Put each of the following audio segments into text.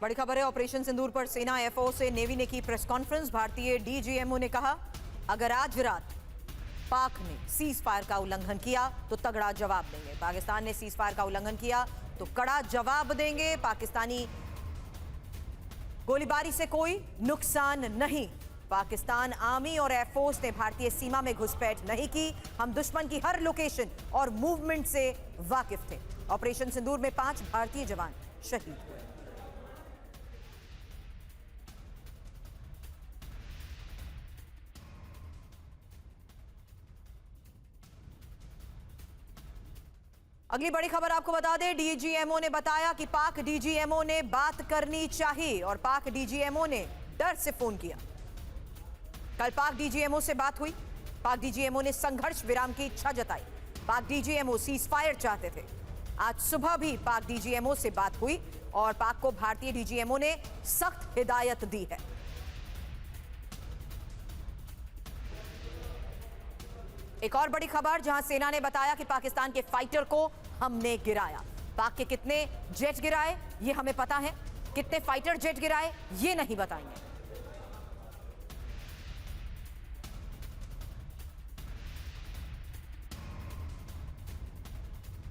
बड़ी खबर है, ऑपरेशन सिंदूर पर सेना एफओ से नेवी ने की प्रेस कॉन्फ्रेंस। भारतीय डीजीएमओ ने कहा, अगर आज रात पाक ने सीज फायर का उल्लंघन किया तो तगड़ा जवाब देंगे। पाकिस्तान ने सीज फायर का उल्लंघन किया तो कड़ा जवाब देंगे। पाकिस्तानी गोलीबारी से कोई नुकसान नहीं। पाकिस्तान आर्मी और एयरफोर्स ने भारतीय सीमा में घुसपैठ नहीं की। हम दुश्मन की हर लोकेशन और मूवमेंट से वाकिफ थे। ऑपरेशन सिंदूर में 5 भारतीय जवान शहीद हुए। अगली बड़ी खबर आपको बता दें, डीजीएमओ ने बताया कि पाक डीजीएमओ ने बात करनी चाहिए और पाक डीजीएमओ ने डर से फोन किया। कल पाक डीजीएमओ से बात हुई। पाक डीजीएमओ ने संघर्ष विराम की इच्छा जताई। पाक डीजीएमओ सीज फायर चाहते थे। आज सुबह भी पाक डीजीएमओ से बात हुई और पाक को भारतीय डीजीएमओ ने सख्त हिदायत दी है। एक और बड़ी खबर, जहां सेना ने बताया कि पाकिस्तान के फाइटर को हमने गिराया। पाक के कितने जेट गिराए ये हमें पता है, कितने फाइटर जेट गिराए ये नहीं बताएंगे।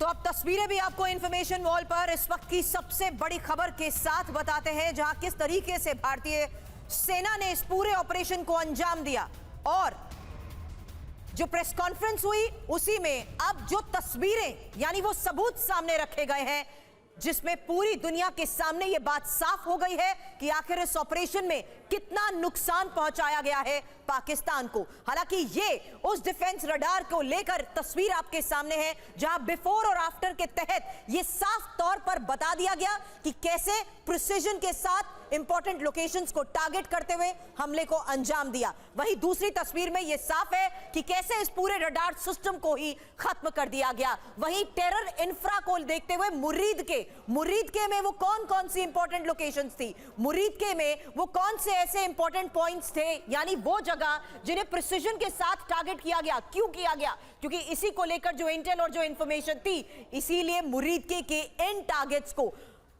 तो अब तस्वीरें भी आपको इंफॉर्मेशन वॉल पर इस वक्त की सबसे बड़ी खबर के साथ बताते हैं, जहां किस तरीके से भारतीय सेना ने इस पूरे ऑपरेशन को अंजाम दिया। और जो प्रेस कॉन्फ्रेंस हुई उसी में अब जो तस्वीरें यानी वो सबूत सामने रखे गए हैं, जिसमें पूरी दुनिया के सामने ये बात साफ हो गई है कि आखिर इस ऑपरेशन में कितना नुकसान पहुंचाया गया है पाकिस्तान को। हालांकि ये उस डिफेंस रडार को लेकर तस्वीर आपके सामने है, जहां बिफोर और आफ्टर के तहत ये साफ तौर पर बता दिया गया कि कैसे प्रिसिजन के साथ इंपॉर्टेंट लोकेशंस को टारगेट करते हुए हमले को अंजाम दिया। वहीं दूसरी तस्वीर में यह साफ है कि कैसे इस पूरे रडार सिस्टम को ही खत्म कर दिया गया। वहीं टेरर इंफ्रा को देखते हुए मुरीद के में वो कौन कौन सी इंपॉर्टेंट लोकेशंस थी, मुरीद के में वो कौन से ऐसे इंपॉर्टेंट पॉइंट्स थे, यानी वो जगह जिन्हें प्रिसिजन के साथ टारगेट किया गया। क्यों किया गया? क्योंकि इसी को लेकर जो इंटेल और जो इंफॉर्मेशन थी, इसीलिए मुरीद के इन टारगेट्स को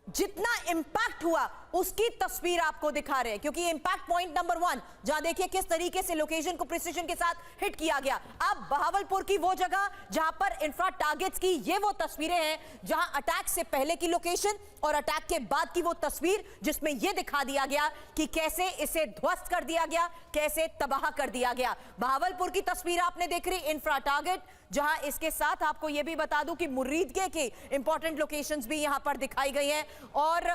जितना इंपैक्ट हुआ उसकी तस्वीर आपको दिखा रहे हैं। क्योंकि इंपैक्ट पॉइंट नंबर 1, जहां देखिए किस तरीके से लोकेशन को प्रिसिजन के साथ हिट किया गया। अब बहावलपुर की वो जगह जहां पर इंफ्रा टारगेट्स की ये वो तस्वीरें हैं, जहां अटैक से पहले की लोकेशन और अटैक के बाद की वो तस्वीर, जिसमें यह दिखा दिया गया कि कैसे इसे ध्वस्त कर दिया गया, कैसे तबाह कर दिया गया। बहावलपुर की तस्वीर आपने देख रही, इंफ्रा टारगेट, जहां इसके साथ आपको यह भी बता दूं कि मुरीदके के इंपॉर्टेंट लोकेशंस भी यहां पर दिखाई गई हैं। और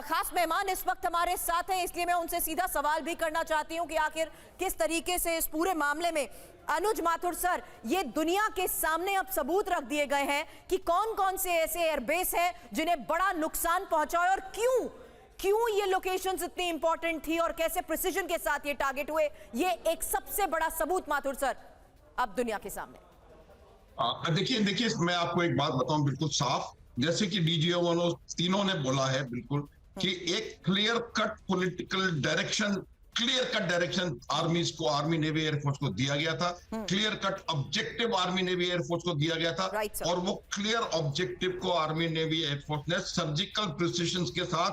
खास मेहमान इस वक्त हमारे साथ हैं, इसलिए मैं उनसे सीधा सवाल भी करना चाहती हूं कि आखिर किस तरीके से इस पूरे मामले में अनुज माथुर सर, ये दुनिया के सामने अब सबूत रख दिए गए हैं कि कौन कौन से ऐसे एयरबेस हैं जिन्हें बड़ा नुकसान पहुंचा है और क्यों ये लोकेशंस इतनी इंपॉर्टेंट थी और कैसे प्रिसिजन के साथ ये टारगेट हुए। ये एक सबसे बड़ा सबूत माथुर सर अब दुनिया के सामने। देखिए मैं आपको एक बात बताऊं बिल्कुल साफ, जैसे कि डीजीएमओ तीनों ने बोला है बिल्कुल कि एक clear cut political direction, clear cut direction आर्मीज को, आर्मी नेवी एयरफोर्स को दिया गया था। Clear cut objective army navy air force को दिया गया था। और वो क्लियर ऑब्जेक्टिव को आर्मी नेवी एयरफोर्स ने सर्जिकल प्रिसिशन के साथ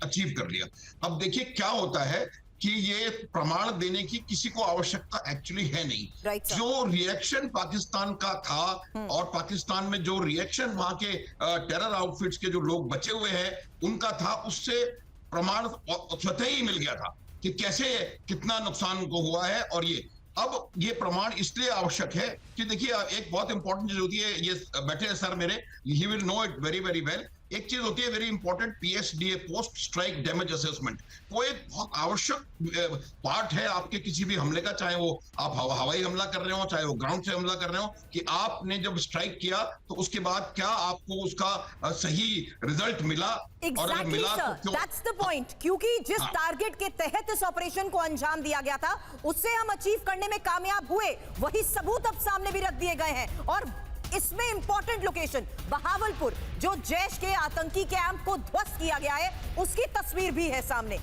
अचीव कर लिया। अब देखिए क्या होता है कि ये प्रमाण देने की किसी को आवश्यकता एक्चुअली है नहीं। जो रिएक्शन पाकिस्तान का था और पाकिस्तान में जो रिएक्शन वहां के टेरर आउटफिट्स के जो लोग बचे हुए हैं उनका था, उससे प्रमाण स्वतः ही मिल गया था कि कैसे कितना नुकसान को हुआ है। और अब ये प्रमाण इसलिए आवश्यक है कि देखिए एक बहुत इंपॉर्टेंट चीज होती है, ये बैठे हैं सर मेरे, he will know it very very well. एक चीज होती है very important, PSDA, post strike damage assessment. वो एक बहुत आवश्यक पार्ट है आपके किसी भी हमले का, चाहे वो आप हवाई हमला कर रहे हो, चाहे वो ग्राउंड से हमला कर रहे हो, कि आपने जब स्ट्राइक किया तो उसके बाद क्या आपको उसका सही रिजल्ट मिला। और अगर मिला तो दैट्स द पॉइंट, क्योंकि जिस टारगेट के तहत इस ऑपरेशन को अंजाम दिया गया था उससे हम अचीव करने में कामयाब हुए, वही सबूत अब सामने भी रख दिए गए हैं। और इसमें इंपॉर्टेंट लोकेशन बहावलपुर, जो जैश के आतंकी कैंप को ध्वस्त किया गया है, उसकी तस्वीर भी है सामने।